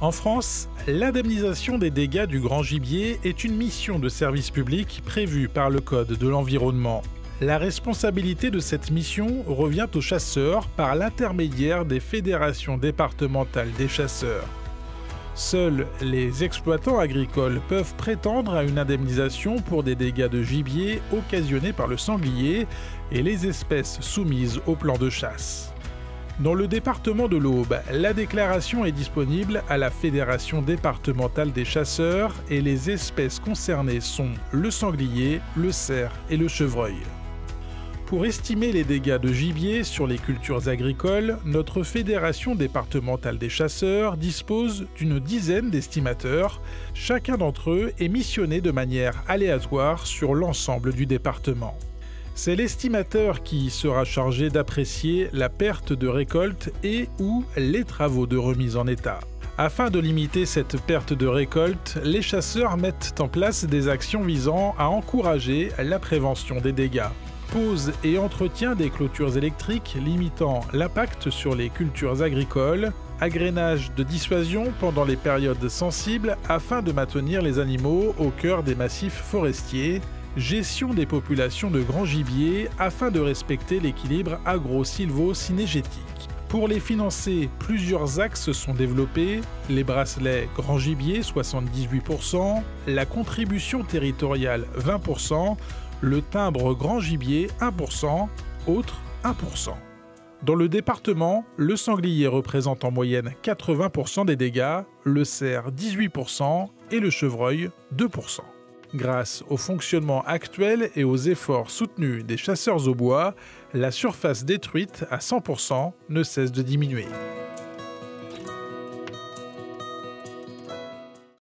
En France, l'indemnisation des dégâts du grand gibier est une mission de service public prévue par le Code de l'environnement. La responsabilité de cette mission revient aux chasseurs par l'intermédiaire des fédérations départementales des chasseurs. Seuls les exploitants agricoles peuvent prétendre à une indemnisation pour des dégâts de gibier occasionnés par le sanglier et les espèces soumises au plan de chasse. Dans le département de l'Aube, la déclaration est disponible à la Fédération départementale des chasseurs et les espèces concernées sont le sanglier, le cerf et le chevreuil. Pour estimer les dégâts de gibier sur les cultures agricoles, notre Fédération départementale des chasseurs dispose d'une dizaine d'estimateurs. Chacun d'entre eux est missionné de manière aléatoire sur l'ensemble du département. C'est l'estimateur qui sera chargé d'apprécier la perte de récolte et ou les travaux de remise en état. Afin de limiter cette perte de récolte, les chasseurs mettent en place des actions visant à encourager la prévention des dégâts. Pose et entretien des clôtures électriques limitant l'impact sur les cultures agricoles, agrénage de dissuasion pendant les périodes sensibles afin de maintenir les animaux au cœur des massifs forestiers, gestion des populations de grand gibier afin de respecter l'équilibre agro-sylvo-cynégétique. Pour les financer, plusieurs axes sont développés, les bracelets grand gibier 78%, la contribution territoriale 20%, le timbre grand gibier 1%, autres 1%. Dans le département, le sanglier représente en moyenne 80% des dégâts, le cerf 18% et le chevreuil 2%. Grâce au fonctionnement actuel et aux efforts soutenus des chasseurs au bois, la surface détruite à 100% ne cesse de diminuer.